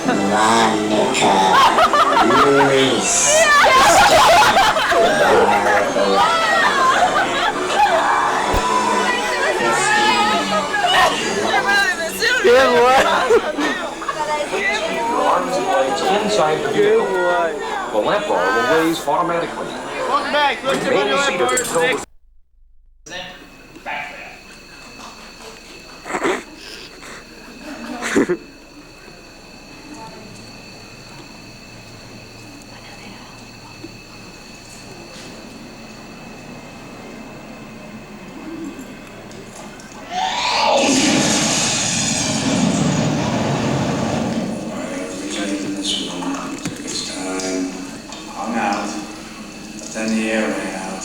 Monica, Luis. Good boy. Inside the vehicle. The lamp bar will raise automatically. Welcome back. Let's take on your lap bars. Then the air ran out.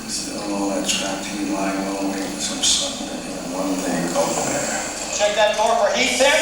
Still all that trapped heat lying all waiting for some sudden one thing over there. Check that door for heat, Tim.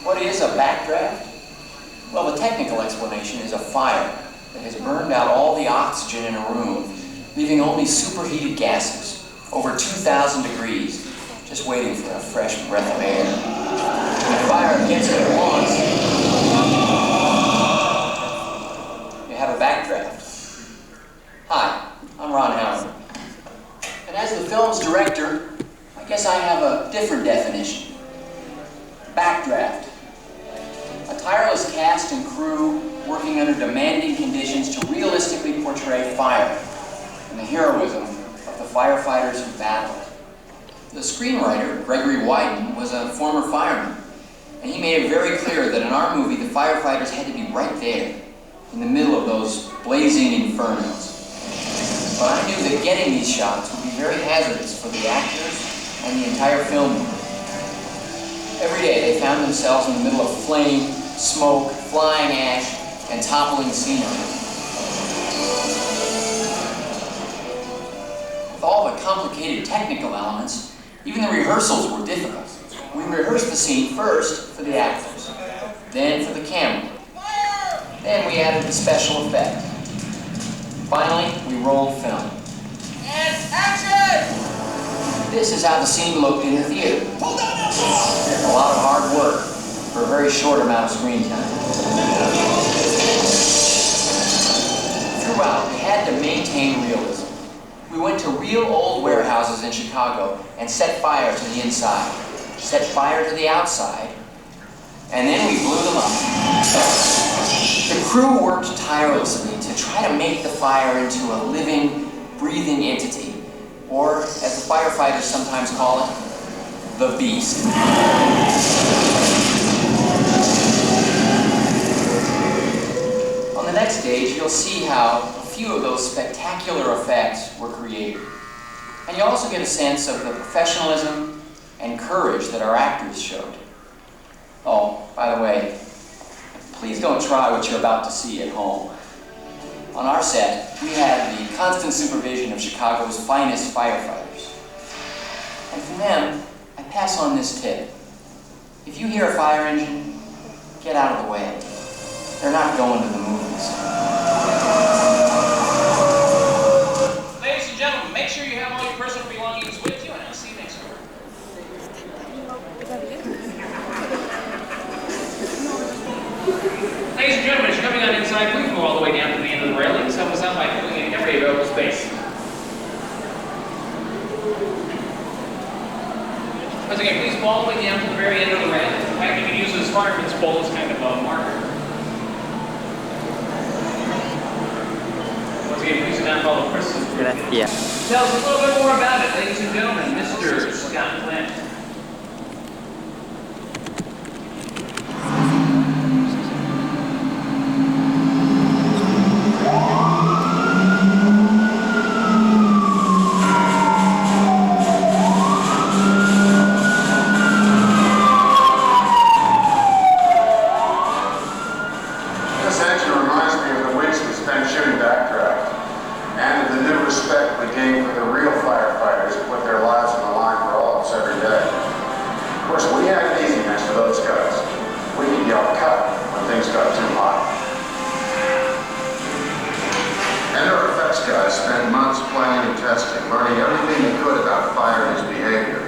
What is a backdraft? Well, the technical explanation is a fire that has burned out all the oxygen in a room, leaving only superheated gases, over 2,000 degrees, just waiting for a fresh breath of air. When the fire gets what it wants, you have a backdraft. Hi, I'm Ron Howard. And as the film's director, I guess I have a different definition. Backdraft. A tireless cast and crew working under demanding conditions to realistically portray fire and the heroism of the firefighters who battled. The screenwriter, Gregory Wyden, was a former fireman, and he made it very clear that in our movie the firefighters had to be right there, in the middle of those blazing infernos. But I knew that getting these shots would be very hazardous for the actors and the entire film crew. Every day they found themselves in the middle of flame, smoke, flying ash, and toppling scenery. With all the complicated technical elements, even the rehearsals were difficult. We rehearsed the scene first for the actors, then for the camera. Then we added the special effect. Finally, we rolled film. And action! This is how the scene looked in the theater. Hold on that ball! A lot of hard work for a very short amount of screen time. Throughout, we had to maintain realism. We went to real old warehouses in Chicago and set fire to the inside, set fire to the outside, and then we blew them up. The crew worked tirelessly to try to make the fire into a living, breathing entity, or as the firefighters sometimes call it, the beast. On the next stage, you'll see how a few of those spectacular effects were created. And you'll also get a sense of the professionalism and courage that our actors showed. Oh, by the way, please don't try what you're about to see at home. On our set, we had the constant supervision of Chicago's finest firefighters. And from them, I pass on this tip. If you hear a fire engine, get out of the way. They're not going to the movies. Ladies and gentlemen, make sure you have all your personal belongings with you, and I'll see you next week. Ladies and gentlemen, as you're coming on inside, please go all the way down to the end of the railings. Help us out by filling in every available space. Once again, please go all the way down to the very end of the railing. In fact, you can use this fireman's pole as kind of a marker. Once again, please do not follow Chris's group. Gracias. Tell us a little bit more about it, ladies and gentlemen, Mr. Scott Flint. This engine reminds me of the weeks we spent shooting Backdraft, and of the new respect we gained months planning and testing, learning everything they could about fire and its behavior,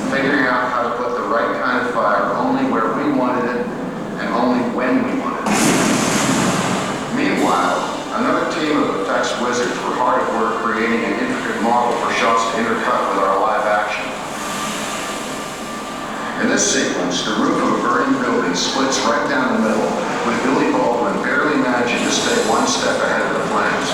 figuring out how to put the right kind of fire only where we wanted it and only when we wanted it. Meanwhile, another team of effects wizards were hard at work creating an intricate model for shots to intercut with our live action. In this sequence, the roof of a burning building splits right down the middle, with Billy Baldwin barely managing to stay one step ahead of the flames.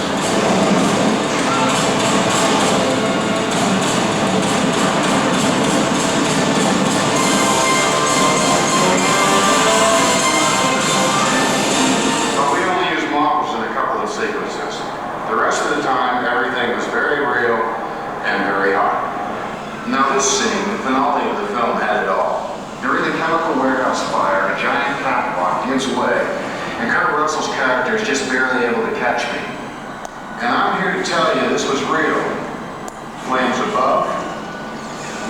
But we only used models in a couple of sequences. The rest of the time, everything was very real and very hot. Now this scene, the finale of the film, had it all. During the chemical warehouse fire, a giant catwalk gives way, and Kurt Russell's character is just barely able to catch me. And I'm here to tell you this was real. Flames above,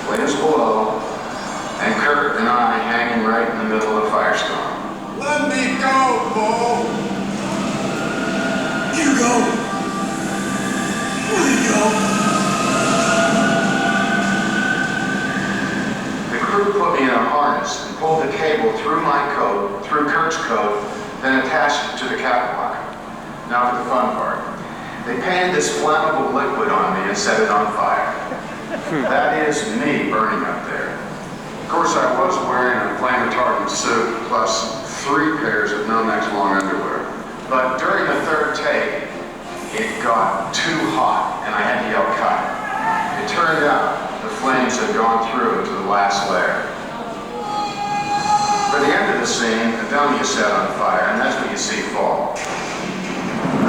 flames below, and Kurt and I hanging right in the middle of a firestorm. Let me go, Bo! You go! Where you go? The crew put me in a harness and pulled the cable through my coat, through Kurt's coat, then attached it to the catwalk. Now for the fun part. They painted this flammable liquid on me and set it on fire. That is me burning up there. Of course I was wearing a flame retardant suit plus 3 pairs of Nomex long underwear. But during the third take, it got too hot and I had to yell cut. It turned out the flames had gone through to the last layer. For the end of the scene, the dummy is set on fire, and that's what you see fall.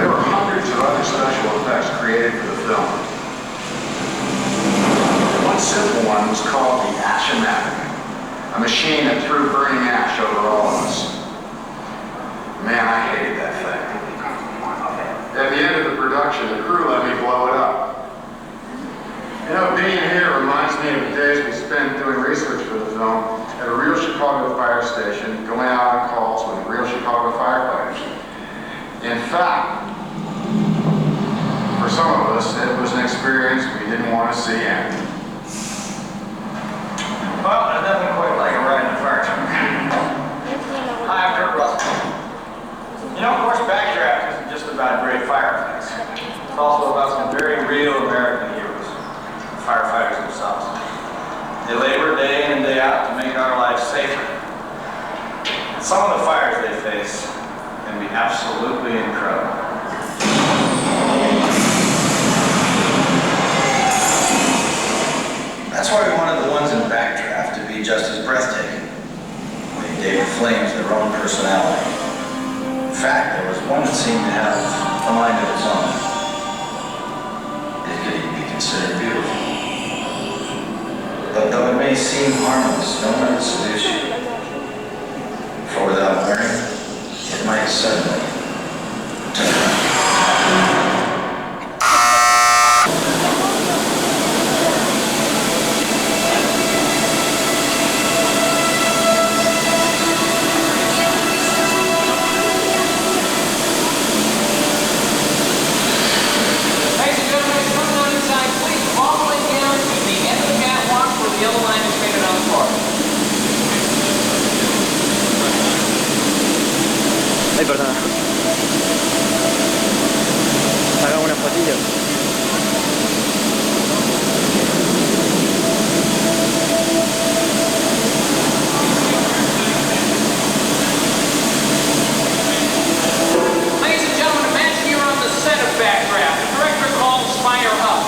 There were hundreds of other special effects created for the film. One simple one was called the Ash-O-Matic, a machine that threw burning ash over all of us. Man, I hated that thing. At the end of the production, the crew let me blow it up. You know, being here reminds me of the days we spent doing research for the film at a real Chicago fire station, going out on calls with real Chicago firefighters. In fact, for some of us, it was an experience we didn't want to see end. Well, there's nothing quite like a ride in a fire truck. Hi, I'm Kurt Russell. You know, of course, Backdraft isn't just about great fire effects. It's also about some very real American heroes. Firefighters themselves. They labor day in and day out to make our lives safer. And some of the fires they face can be absolutely incredible. That's why we wanted the ones in Backdraft to be just as breathtaking. They gave the flames their own personality. In fact, there was one that seemed to have a mind of its own. It could even be considered beautiful. But though it may seem harmless, don't let it seduce you. For without learning, it might suddenly turn out. Ay, perdona. Hagamos unas fotillos. Ladies and gentlemen, imagine you're on the set of Backdraft. The director calls fire up.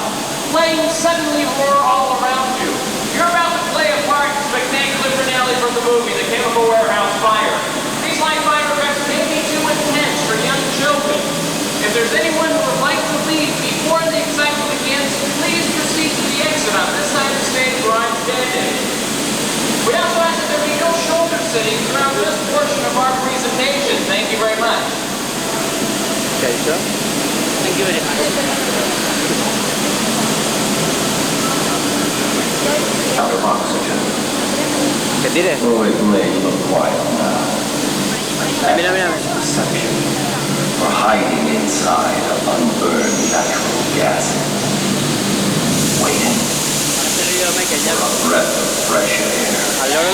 Flames suddenly roar all around you. You're about to play a part in the spectacular finale from the movie, The Chemical Warehouse Fire. These live fire effects may be too intense for young children. If there's anyone who would like to leave before the excitement begins, please proceed to the exit on this side of the stage where I'm standing. We also ask that there be no shoulder sitting throughout this portion of our presentation. Thank you very much. Okay, sir. Thank you very much. Out of oxygen. ¿Qué tires? Oh, it may look wild now. Mira, mira, mira. Perception. We're hiding inside of unburned natural gases. que llama. A breath of fresh air. Al loro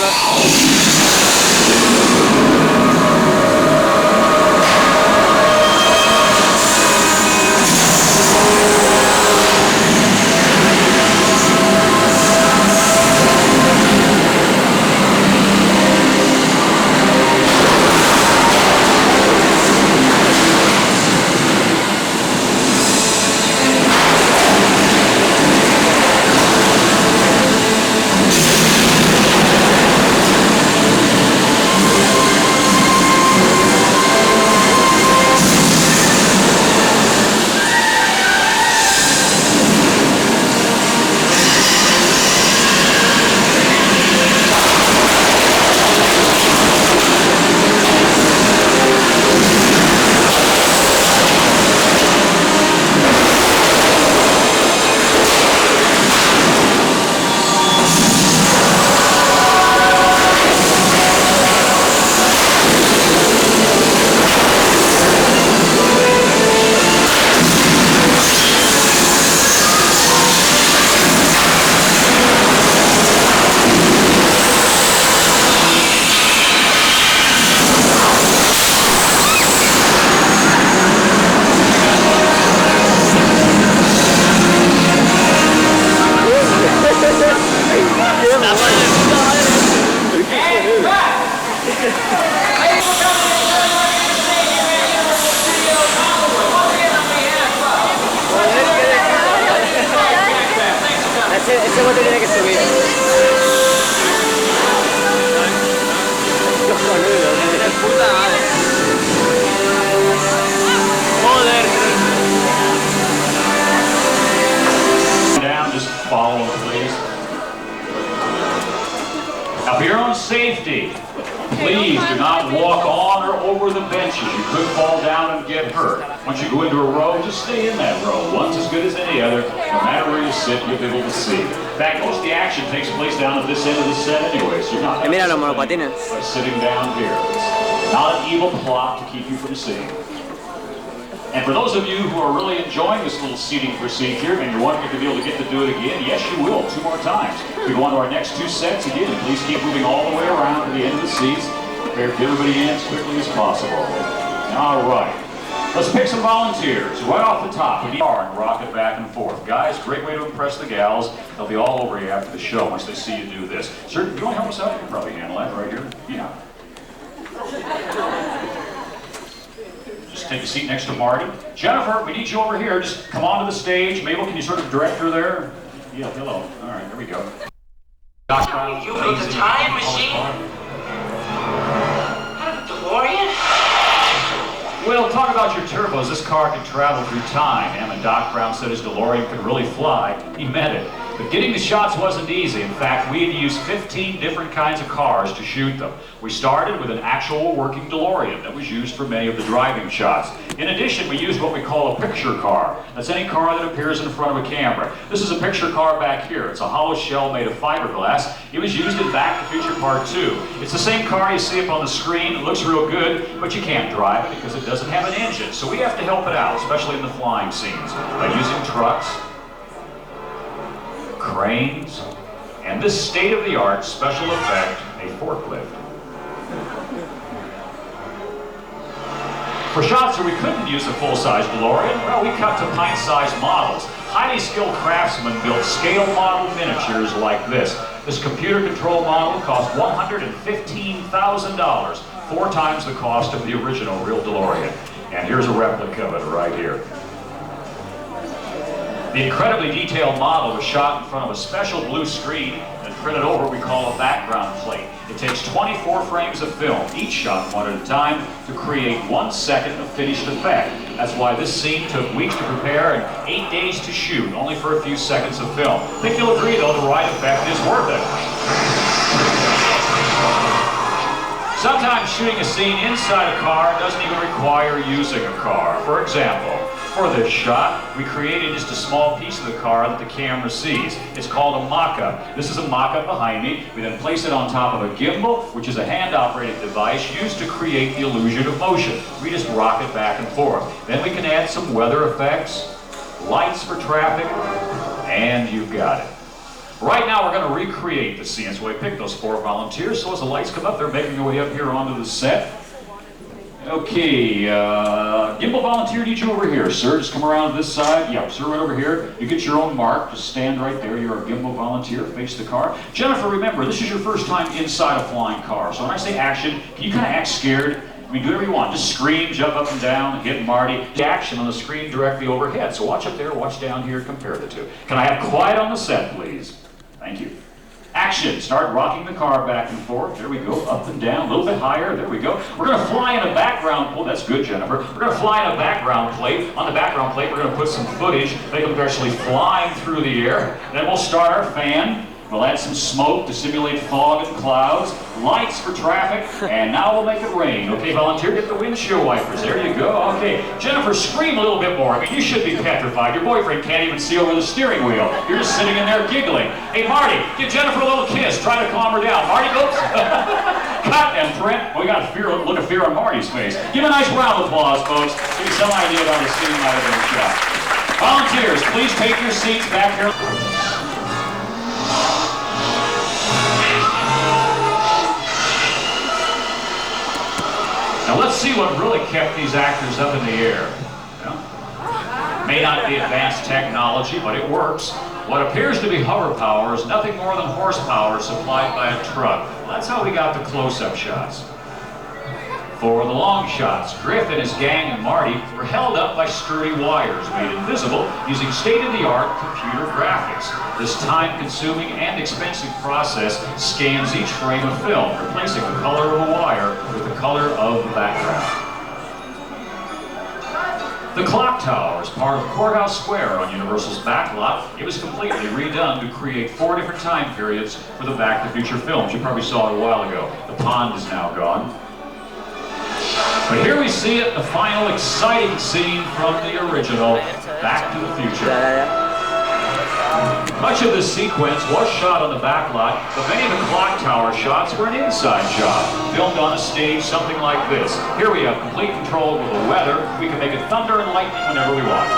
ese bote tiene que subir. Puta madre. Joder. Down, just follow, please. Now, for your own safety, please do not walk on or over the benches. You could fall down and get hurt. Once you go into a row, just stay in that row. One's as good as any other. No matter where you sit, you'll be able to see. In fact, most of the action takes place down at this end of the set anyway, so you're not Mira los monopatines. by sitting down here. It's not an evil plot to keep you from seeing. And for those of you who are really enjoying this little seating procedure and you're wondering if you'll be able to get to do it again, yes, you will, 2 more times. We go on to our next 2 sets again. Please keep moving all the way around to the end of the seats. Prepare to get everybody in as quickly as possible. All right. Let's pick some volunteers. Right off the top, we need and rock it back and forth. Guys, great way to impress the gals. They'll be all over you after the show once they see you do this. Sir, you want to help us out? You can probably handle that right here. Yeah. Just take a seat next to Marty. Jennifer, we need you over here. Just come onto the stage. Mabel, can you sort of direct her there? Yeah, hello. All right, there we go. You built a time machine? Out of a DeLorean? Well, talk about your turbos. This car can travel through time. And Doc Brown said his DeLorean could really fly. He meant it. But getting the shots wasn't easy. In fact, we had to use 15 different kinds of cars to shoot them. We started with an actual working DeLorean that was used for many of the driving shots. In addition, we used what we call a picture car. That's any car that appears in front of a camera. This is a picture car back here. It's a hollow shell made of fiberglass. It was used in Back to the Future Part 2. It's the same car you see up on the screen. It looks real good, but you can't drive it because it doesn't have an engine. So we have to help it out, especially in the flying scenes, by using trucks, cranes, and this state-of-the-art special effect, a forklift. For shots where we couldn't use a full-size DeLorean, well, we cut to pint-sized models. Highly skilled craftsmen built scale model miniatures like this. This computer-controlled model cost $115,000, 4 times the cost of the original real DeLorean. And here's a replica of it right here. The incredibly detailed model was shot in front of a special blue screen and printed over what we call a background plate. It takes 24 frames of film, each shot 1 at a time, to create 1 second of finished effect. That's why this scene took weeks to prepare and 8 days to shoot, only for a few seconds of film. I think you'll agree, though, the right effect is worth it. Sometimes shooting a scene inside a car doesn't even require using a car. For example, for this shot, we created just a small piece of the car that the camera sees. It's called a mock-up. This is a mock-up behind me. We then place it on top of a gimbal, which is a hand-operated device used to create the illusion of motion. We just rock it back and forth. Then we can add some weather effects, lights for traffic, and you've got it. Right now we're going to recreate the scene. So we picked those 4 volunteers. So as the lights come up, they're making their way up here onto the set. Okay, gimbal volunteer, need you over here, sir. Just come around to this side. Yep, sir, right over here. You get your own mark. Just stand right there. You're a gimbal volunteer. Face the car. Jennifer, remember, this is your first time inside a flying car. So when I say action, can you kind of act scared? I mean, do whatever you want. Just scream, jump up and down, hit Marty. Action on the screen directly overhead. So watch up there, watch down here, compare the two. Can I have quiet on the set, please? Thank you. Action. Start rocking the car back and forth. There we go. Up and down. A little bit higher. There we go. We're going to fly in a background. Oh, that's good, Jennifer. We're going to fly in a background plate. On the background plate, we're going to put some footage. Make them actually flying through the air. Then we'll start our fan. We'll add some smoke to simulate fog and clouds, lights for traffic, and now we'll make it rain. Okay, volunteer, get the windshield wipers. There you go. Okay, Jennifer, scream a little bit more. I mean, you should be petrified. Your boyfriend can't even see over the steering wheel. You're just sitting in there giggling. Hey, Marty, give Jennifer a little kiss. Try to calm her down. Marty, oops. Cut and Trent. We got a look of fear on Marty's face. Give a nice round of applause, folks. Give you some idea of how the scene might have been shot. Volunteers, please take your seats back here. Now let's see what really kept these actors up in the air. May not be advanced technology, but it works. What appears to be hover power is nothing more than horsepower supplied by a truck. Well, that's how we got the close-up shots. For the long shots, Griff and his gang and Marty were held up by sturdy wires made invisible using state-of-the-art computer graphics. This time-consuming and expensive process scans each frame of film, replacing the color of a wire with the color of the background. The clock tower is part of Courthouse Square on Universal's backlot. It was completely redone to create 4 different time periods for the Back to the Future films. You probably saw it a while ago. The pond is now gone. But here we see it, the final exciting scene from the original, Back to the Future. Much of this sequence was shot on the backlot, but many of the clock tower shots were an inside shot, filmed on a stage, something like this. Here we have complete control over the weather. We can make it thunder and lightning whenever we want.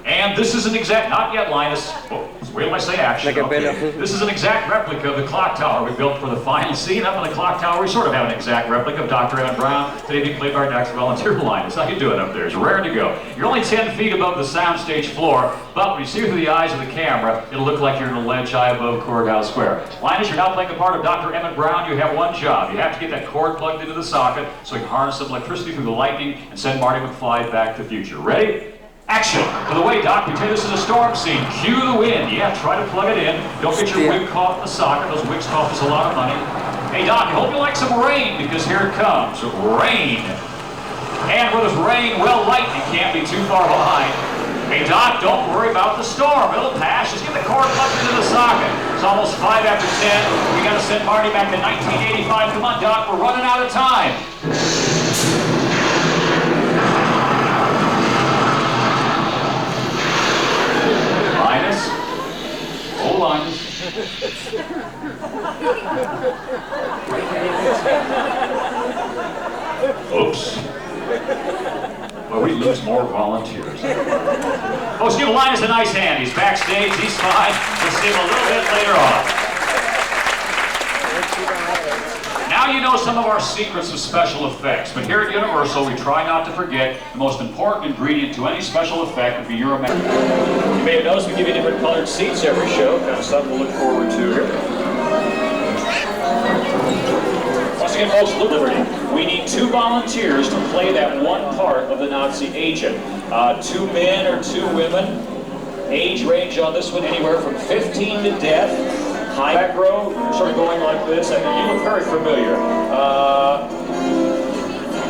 And this is an exact, not yet, Linus. Oh, wait till I say action. Okay. This is an exact replica of the clock tower we built for the final scene. Up in the clock tower, we sort of have an exact replica of Dr. Evan Brown, today being played by our next volunteer, Linus. How you doing up there? It's raring to go. You're only 10 feet above the soundstage floor, but when you see through the eyes of the camera, it'll look like you're in a ledge high above Courthouse Square. Linus, you're now playing the part of Dr. Emmett Brown. You have one job. You have to get that cord plugged into the socket so you can harness some electricity through the lightning and send Marty McFly back to the future. Ready? Action! By the way, Doc, pretend this is a storm scene. Cue the wind. Yeah, try to plug it in. Don't get your wig caught in the socket. Those wigs cost us a lot of money. Hey, Doc, I hope you like some rain, because here it comes. Rain. And with this rain, well, lightning can't be too far behind. Hey, Doc, don't worry about the storm. It'll pass. Just get the cord plugged into the socket. It's almost 5 after 10. We got to send Marty back to 1985. Come on, Doc, we're running out of time. Linus. Oh, Linus. Oops. Well, we lose more volunteers. Folks, give Linus a nice hand. He's backstage. He's fine. We'll see him a little bit later on. Now you know some of our secrets of special effects, but here at Universal, we try not to forget the most important ingredient to any special effect would be your imagination. You may have noticed we give you different colored seats every show, kind of something to look forward to here. Once again, folks, look liberty. We need 2 volunteers to play that one part of the Nazi agent. 2 men or 2 women. Age range on this one anywhere from 15 to death. High back row, sort of going like this. I mean, you look very familiar.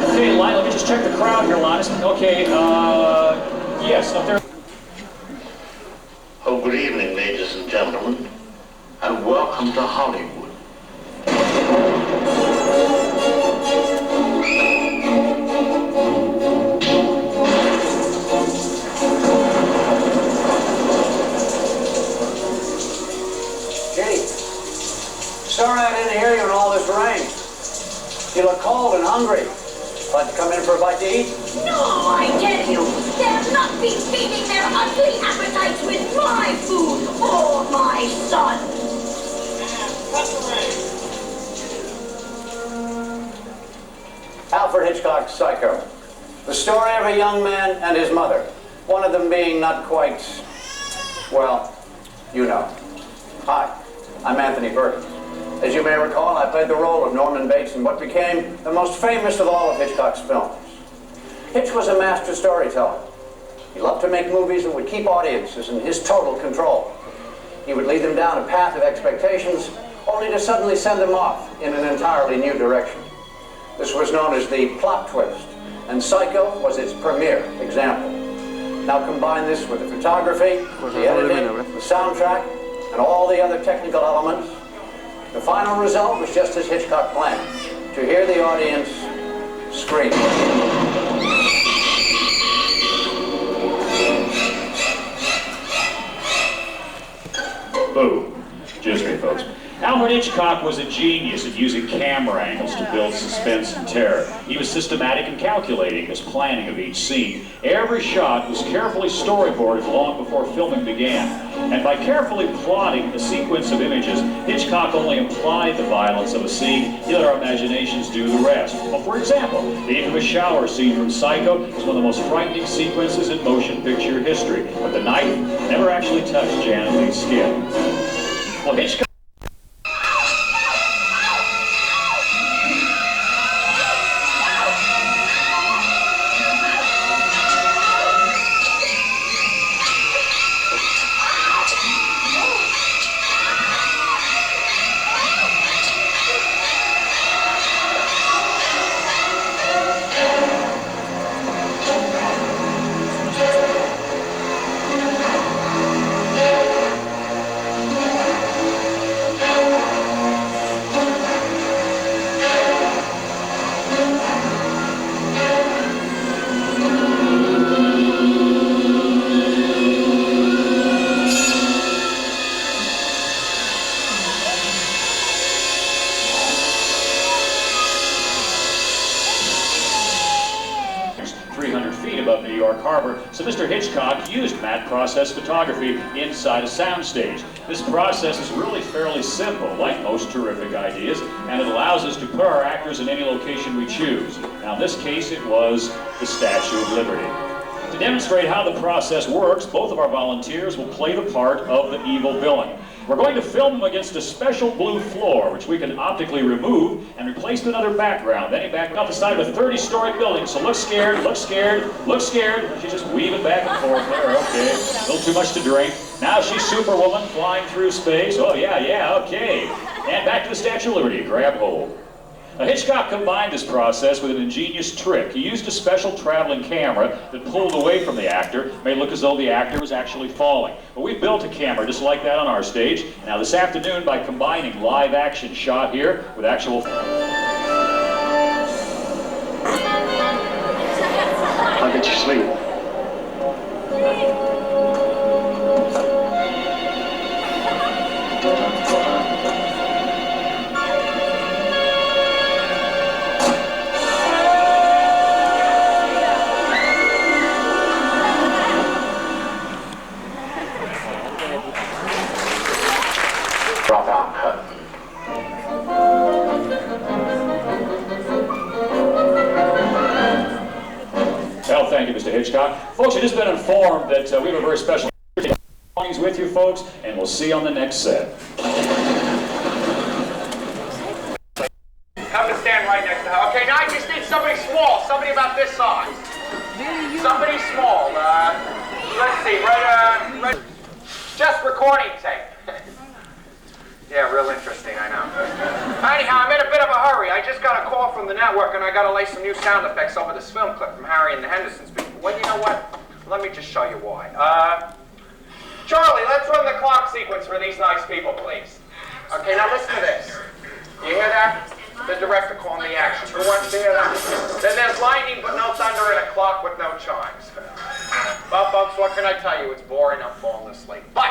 Okay, Linus, let me just check the crowd here, Linus. Okay, yes, up there. Oh, good evening, ladies and gentlemen, and welcome to Hollywood. Sorry I didn't hear you in all this rain. You look cold and hungry. Like to come in for a bite to eat? No, I tell you, they'll not be feeding their ugly appetites with my food or my son. Alfred Hitchcock's Psycho. The story of a young man and his mother. One of them being not quite, well, you know. Hi, I'm Anthony Burton. As you may recall, I played the role of Norman Bates in what became the most famous of all of Hitchcock's films. Hitch was a master storyteller. He loved to make movies that would keep audiences in his total control. He would lead them down a path of expectations, only to suddenly send them off in an entirely new direction. This was known as the plot twist, and Psycho was its premier example. Now combine this with the photography, the editing, the soundtrack, and all the other technical elements. The final result was just as Hitchcock planned, to hear the audience scream. Boom. Just me, folks. Alfred Hitchcock was a genius at using camera angles to build suspense and terror. He was systematic in calculating his planning of each scene. Every shot was carefully storyboarded long before filming began. And by carefully plotting a sequence of images, Hitchcock only implied the violence of a scene. He let our imaginations do the rest. Well, for example, the infamous shower scene from Psycho is one of the most frightening sequences in motion picture history. But the knife never actually touched Janet Leigh's skin. Well, Hitchcock... So Mr. Hitchcock used matte process photography inside a soundstage. This process is really fairly simple, like most terrific ideas, and it allows us to put our actors in any location we choose. Now in this case it was the Statue of Liberty. To demonstrate how the process works, both of our volunteers will play the part of the evil villain. We're going to film them against a special blue floor, which we can optically remove and replace with another background. Then he backed off the side of a 30-story building, so look scared, look scared, look scared. She's just weaving back and forth there, okay. A little too much to drink. Now she's Superwoman flying through space. Oh yeah, okay. And back to the Statue of Liberty, grab hold. Now, Hitchcock combined this process with an ingenious trick. He used a special traveling camera that pulled away from the actor, made it look as though the actor was actually falling. But we built a camera just like that on our stage. Now this afternoon, by combining live action shot here with actual... I'll get you sleep. Drop out cut. Well, thank you, Mr. Hitchcock. Folks, you've just been informed that we have a very special things with you, folks, and we'll see you on the next set. Come and stand right next to her. Okay, now I just need somebody small, somebody about this size. Somebody small. Let's see, right, just recording tape. Yeah, real interesting, I know. Anyhow, I'm in a bit of a hurry. I just got a call from the network, and I got to lay some new sound effects over this film clip from Harry and the Hendersons people. Well, you know what? Let me just show you why. Charlie, let's run the clock sequence for these nice people, please. Okay, now listen to this. You hear that? The director calling the action. Who wants to hear that? Then there's lightning but no thunder and a clock with no chimes. Well, folks, what can I tell you? It's boring. I'm falling asleep. But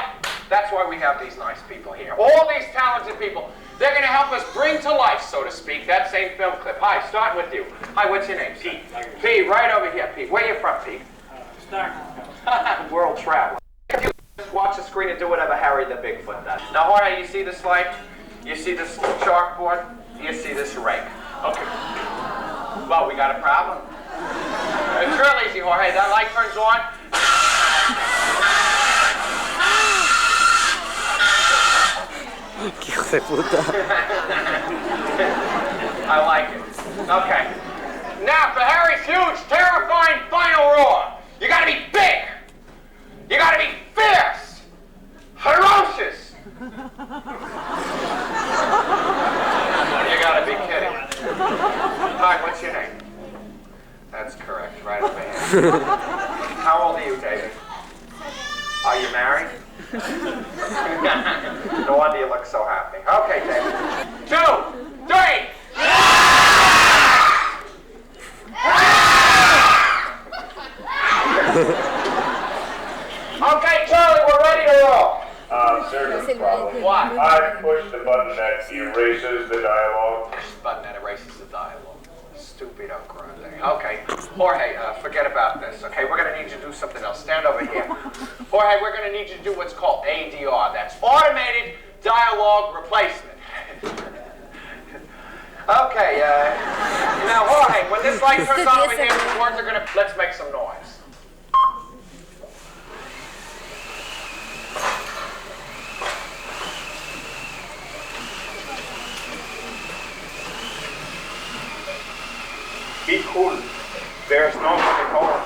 that's why we have these nice people here. All these talented people. They're going to help us bring to life, so to speak, that same film clip. Hi, starting with you. Hi, what's your name? Pete. Pete, right over here, Pete. Where you from, Pete? World traveler. Just watch the screen and do whatever Harry the Bigfoot does. Now, Jorge, you see this light? You see this chalkboard? You see this rake? Okay. Well, we got a problem. It's real easy, Jorge. That light turns on. Hijo de puta. I like it. Okay. Now for Harry's huge, terrifying final roar. You gotta be big. You gotta be fierce. Ferocious. You gotta be kidding. Hi, what's your name? That's correct, right over here. How old are you, David? Are you married? No wonder you look so happy. Okay, David. 2, 3. Okay, Charlie, we're ready to roll. There's a problem. What? I pushed the button that erases the dialogue. Push the button that erases the dialogue. Stupid grande. Okay, Jorge, forget about this. Okay, we're gonna need you to do something else. Stand over here. Jorge, we're gonna need you to do what's called ADR. That's automated dialogue replacement. Okay, now Jorge, when this light turns on over here, the words are gonna, let's make some noise. Be cool. There's nobody home.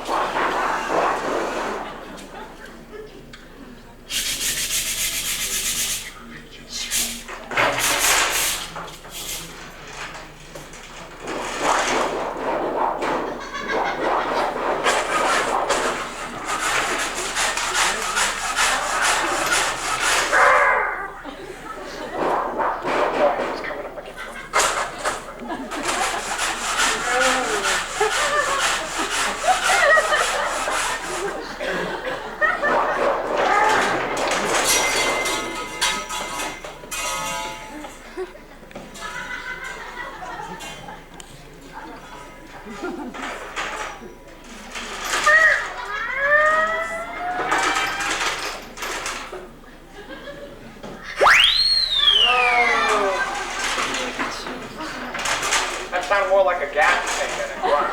That sounded more like a gas thing than a grunt.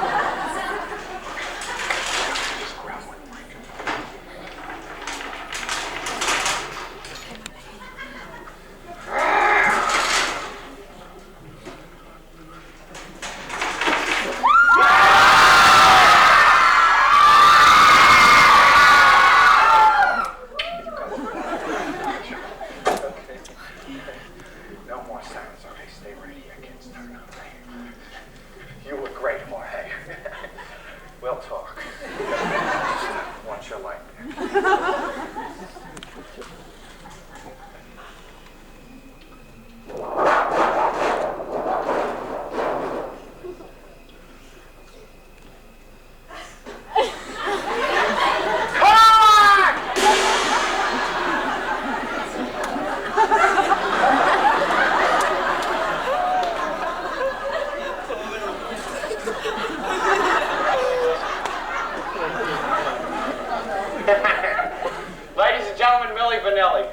Just grab one mic. No more sounds, okay? Stay right here, kids. No. You were great, Jorge. We'll talk. Just want your light. Ladies and gentlemen, Milli Vanilli.